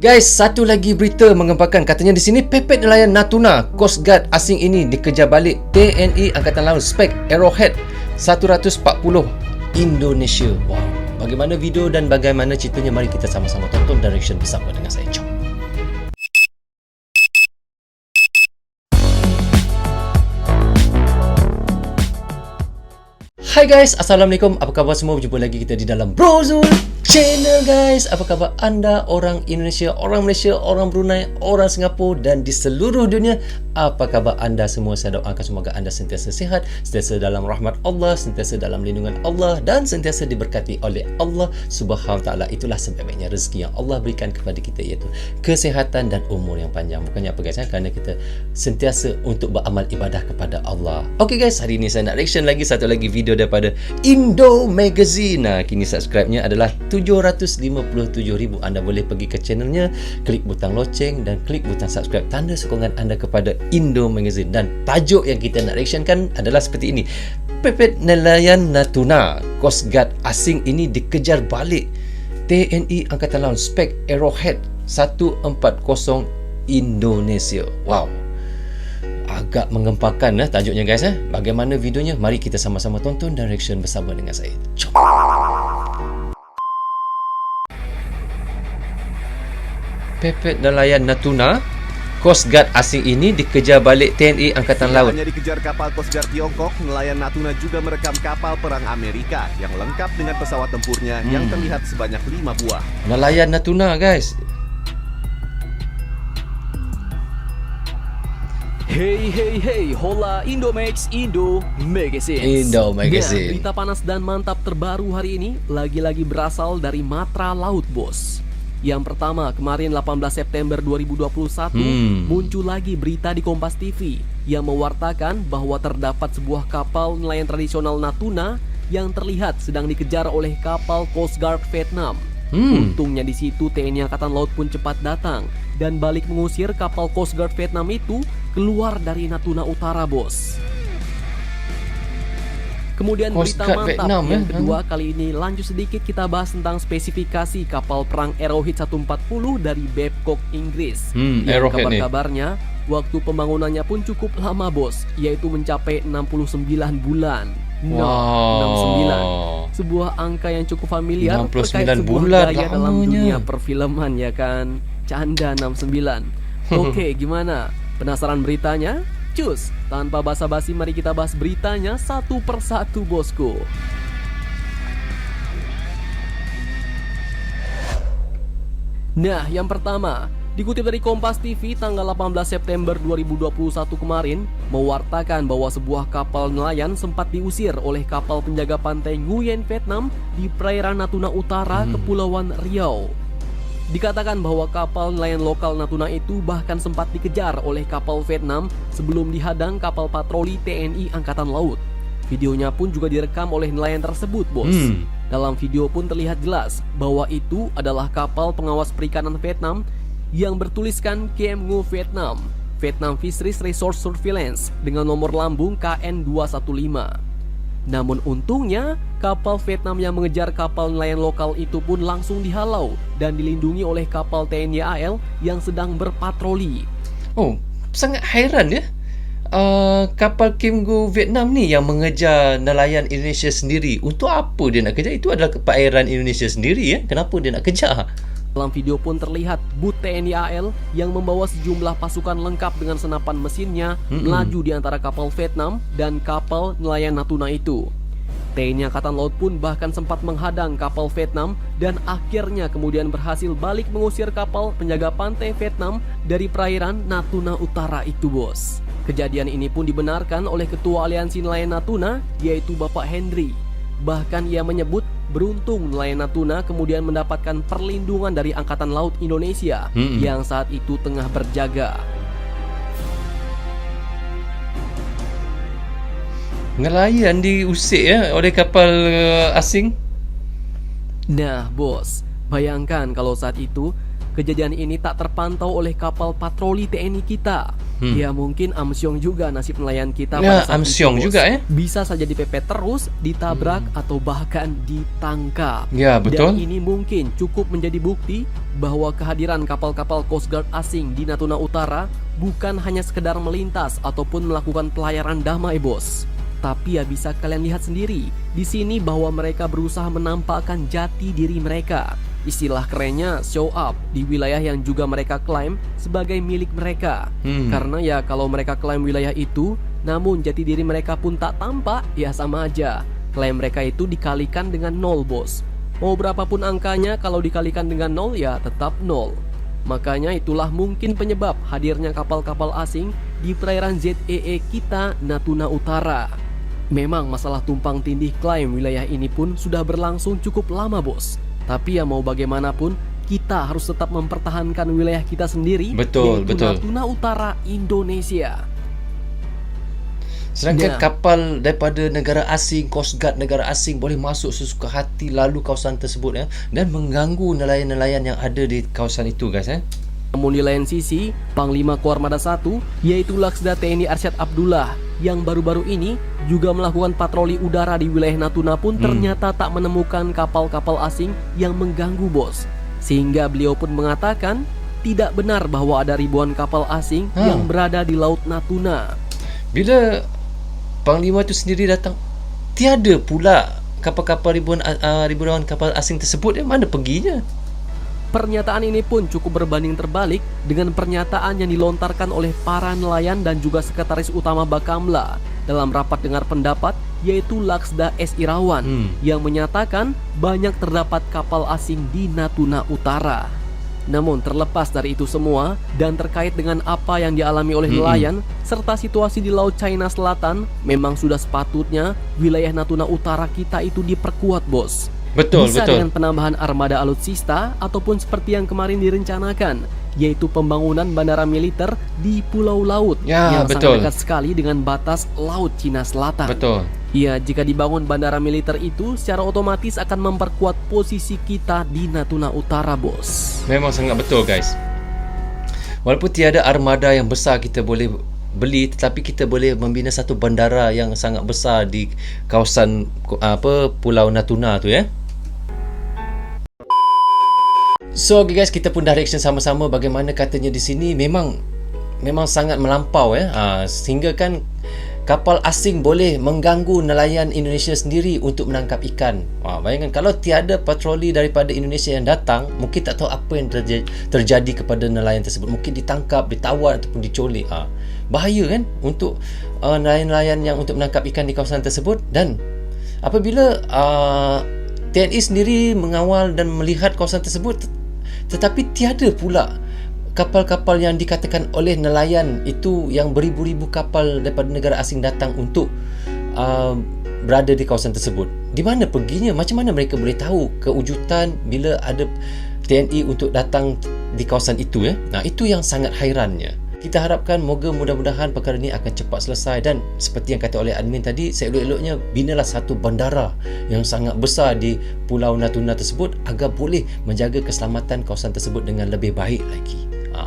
Guys, satu lagi berita mengempakan. Katanya di sini pepet nelayan Natuna Coast Guard asing ini dikejar balik TNI Angkatan Laut Spek Arrowhead 140 Indonesia. Wow. Bagaimana video dan bagaimana ceritanya? Mari kita sama-sama tonton dan reaction bersama dengan saya. Jom. Hai guys, Assalamualaikum. Apa khabar semua? Berjumpa lagi kita di dalam Brozul Channel guys. Apa khabar anda, orang Indonesia, orang Malaysia, orang Brunei, orang Singapura dan di seluruh dunia? Apa khabar anda semua? Saya doakan semoga anda sentiasa sihat, sentiasa dalam rahmat Allah, sentiasa dalam lindungan Allah dan sentiasa diberkati oleh Allah Subhanahu Wa Taala. Itulah sebaik-baiknya rezeki yang Allah berikan kepada kita, iaitu kesihatan dan umur yang panjang. Bukannya apa guys, kerana kita sentiasa untuk beramal ibadah kepada Allah. Okey guys, hari ini saya nak reaction lagi satu lagi video daripada Indo Magazine. Nah, kini subscribe-nya adalah 757,000. Anda boleh pergi ke channelnya, klik butang loceng dan klik butang subscribe, tanda sokongan anda kepada Indo Magazine. Dan tajuk yang kita nak reactionkan adalah seperti ini: pepet nelayan Natuna Coast Guard asing ini dikejar balik TNI Angkatan Laut Spek Arrowhead 140 Indonesia. Wow, agak mengempakan tajuknya guys. Bagaimana videonya? Mari kita sama-sama tonton dan reaction bersama dengan saya. Jom. Pepet nelayan Natuna Coast Guard asing ini dikejar balik TNI Angkatan Laut. Hanya dikejar kapal Coast Guard Tiongkok, nelayan Natuna juga merekam kapal perang Amerika yang lengkap dengan pesawat tempurnya yang terlihat sebanyak 5 buah. Nelayan Natuna guys. Hey, hola Indomax, Indo Magazine. Indo Magazine. Nah, berita panas dan mantap terbaru hari ini lagi-lagi berasal dari Matra Laut, bos. Yang pertama, kemarin 18 September 2021 muncul lagi berita di Kompas TV yang mewartakan bahwa terdapat sebuah kapal nelayan tradisional Natuna yang terlihat sedang dikejar oleh kapal Coast Guard Vietnam. Untungnya di situ TNI Angkatan Laut pun cepat datang dan balik mengusir kapal Coast Guard Vietnam itu keluar dari Natuna Utara, bos. Kemudian berita mantap Vietnam, yang kedua, kali ini lanjut sedikit kita bahas tentang spesifikasi kapal perang Arrowhead 140 dari Babcock Inggris. Yang kabar-kabarnya waktu pembangunannya pun cukup lama, bos, yaitu mencapai 69 bulan. Wow. 69. Sebuah angka yang cukup familiar 69 terkait sebuah bulan gaya dalam dunia perfilman, ya kan? Canda 69. Oke, gimana? Penasaran beritanya? Cus, tanpa basa-basi mari kita bahas beritanya satu persatu, bosku. Nah, yang pertama, dikutip dari Kompas TV tanggal 18 September 2021 kemarin, mewartakan bahwa sebuah kapal nelayan sempat diusir oleh kapal penjaga pantai Nguyen Vietnam di perairan Natuna Utara, Kepulauan Riau. Dikatakan bahwa kapal nelayan lokal Natuna itu bahkan sempat dikejar oleh kapal Vietnam sebelum dihadang kapal patroli TNI Angkatan Laut. Videonya pun juga direkam oleh nelayan tersebut, bos. Dalam video pun terlihat jelas bahwa itu adalah kapal pengawas perikanan Vietnam yang bertuliskan KM Ngu Vietnam, Vietnam Fisheries Resource Surveillance dengan nomor lambung KN215. Namun untungnya, kapal Vietnam yang mengejar kapal nelayan lokal itu pun langsung dihalau dan dilindungi oleh kapal TNI AL yang sedang berpatroli. Oh, sangat hairan ya. Kapal Kim Go Vietnam ni yang mengejar nelayan Indonesia sendiri. Untuk apa dia nak kejar? Itu adalah perairan Indonesia sendiri ya. Kenapa dia nak kejar? Dalam video pun terlihat bot TNI AL yang membawa sejumlah pasukan lengkap dengan senapan mesinnya melaju di antara kapal Vietnam dan kapal nelayan Natuna itu. TNI Angkatan Laut pun bahkan sempat menghadang kapal Vietnam dan akhirnya kemudian berhasil balik mengusir kapal penjaga pantai Vietnam dari perairan Natuna Utara itu, bos. Kejadian ini pun dibenarkan oleh Ketua Aliansi Nelayan Natuna, yaitu Bapak Henry. Bahkan ia menyebut beruntung nelayan Natuna kemudian mendapatkan perlindungan dari Angkatan Laut Indonesia yang saat itu tengah berjaga. Nelayan diusik ya oleh kapal asing. Nah, bos, bayangkan kalau saat itu kejadian ini tak terpantau oleh kapal patroli TNI kita. Ya mungkin amsyong juga nasib nelayan kita Ya, pada saat amsyong itu, Bos. juga, ya. Bisa saja dipepet terus, ditabrak atau bahkan ditangkap. Ya, betul. Dan ini mungkin cukup menjadi bukti bahwa kehadiran kapal-kapal Coast Guard asing di Natuna Utara bukan hanya sekedar melintas ataupun melakukan pelayaran damai, Bos. Tapi ya bisa kalian lihat sendiri di sini bahwa mereka berusaha menampakkan jati diri mereka. Istilah kerennya show up di wilayah yang juga mereka klaim sebagai milik mereka. Karena ya kalau mereka klaim wilayah itu, namun jati diri mereka pun tak tampak, ya sama aja. Klaim mereka itu dikalikan dengan 0, Bos. Mau berapapun angkanya, kalau dikalikan dengan 0 ya tetap 0. Makanya itulah mungkin penyebab hadirnya kapal-kapal asing di perairan ZEE kita Natuna Utara. Memang masalah tumpang tindih klaim wilayah ini pun sudah berlangsung cukup lama, Bos. Tapi ya mau bagaimanapun, kita harus tetap mempertahankan wilayah kita sendiri, Betul, yaitu betul. Natuna Utara, Indonesia. Sedangkan Ya. kapal daripada negara asing, Coast Guard negara asing boleh masuk sesuka hati lalu kawasan tersebut ya, dan mengganggu nelayan-nelayan yang ada di kawasan itu, guys ya. Namun di lain sisi, Panglima Koarmada 1 yaitu Laksda TNI Arsyad Abdullah yang baru-baru ini juga melakukan patroli udara di wilayah Natuna pun ternyata tak menemukan kapal-kapal asing yang mengganggu, Bos. Sehingga beliau pun mengatakan tidak benar bahwa ada ribuan kapal asing yang berada di Laut Natuna. Bila Panglima itu sendiri datang, tiada pula kapal-kapal ribuan kapal asing tersebut, mana perginya? Pernyataan ini pun cukup berbanding terbalik dengan pernyataan yang dilontarkan oleh para nelayan dan juga Sekretaris Utama Bakamla dalam rapat dengar pendapat, yaitu Laksda S. Irawan yang menyatakan banyak terdapat kapal asing di Natuna Utara. Namun terlepas dari itu semua dan terkait dengan apa yang dialami oleh nelayan serta situasi di Laut China Selatan, memang sudah sepatutnya wilayah Natuna Utara kita itu diperkuat, Bos. Betul, Bisa betul. dengan penambahan armada alutsista ataupun seperti yang kemarin direncanakan, yaitu pembangunan bandara militer di Pulau Laut Ya, yang betul. sangat dekat sekali dengan batas Laut Cina Selatan. Betul. Ya, jika dibangun bandara militer itu secara otomatis akan memperkuat posisi kita di Natuna Utara, Bos. Memang sangat betul, guys. Walaupun tiada armada yang besar kita boleh beli, tetapi kita boleh membina satu bandara yang sangat besar di kawasan Pulau Natuna tu ya. So okay guys, kita pun dah reaction sama-sama bagaimana katanya di sini memang sangat melampau ya. Sehingga kan kapal asing boleh mengganggu nelayan Indonesia sendiri untuk menangkap ikan. Bayangkan kalau tiada patroli daripada Indonesia yang datang, mungkin tak tahu apa yang terjadi kepada nelayan tersebut. Mungkin ditangkap, ditawar ataupun diculik. Bahaya kan untuk nelayan-nelayan yang untuk menangkap ikan di kawasan tersebut. Dan apabila TNI sendiri mengawal dan melihat kawasan tersebut, tetapi tiada pula kapal-kapal yang dikatakan oleh nelayan itu yang beribu-ribu kapal daripada negara asing datang untuk berada di kawasan tersebut. Di mana perginya? Macam mana mereka boleh tahu kewujudan bila ada TNI untuk datang di kawasan itu ya? Nah, itu yang sangat hairannya. Kita harapkan mudah-mudahan perkara ini akan cepat selesai, dan seperti yang kata oleh admin tadi, seelok-eloknya binalah satu bandara yang sangat besar di Pulau Natuna tersebut agar boleh menjaga keselamatan kawasan tersebut dengan lebih baik lagi.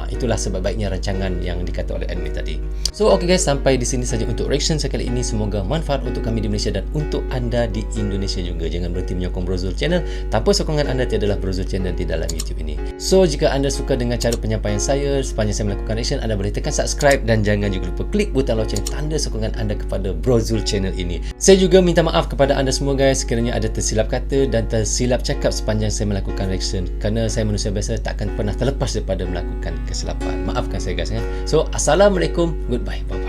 Itulah sebaik-baiknya rancangan yang dikata oleh admin tadi. So okay guys, sampai di sini saja untuk reaction sekali ini. Semoga manfaat untuk kami di Malaysia dan untuk anda di Indonesia juga. Jangan berhenti menyokong Bro Zul Channel. Tanpa sokongan anda tiadalah Bro Zul Channel di dalam YouTube ini. So jika anda suka dengan cara penyampaian saya sepanjang saya melakukan reaction, anda boleh tekan subscribe dan jangan juga lupa klik butang lonceng tanda sokongan anda kepada Bro Zul Channel ini. Saya juga minta maaf kepada anda semua guys sekiranya ada tersilap kata dan tersilap cakap sepanjang saya melakukan reaction, kerana saya manusia biasa, takkan pernah terlepas daripada melakukan kesilapan. Maafkan saya guys ya. So assalamualaikum, goodbye, bye bye.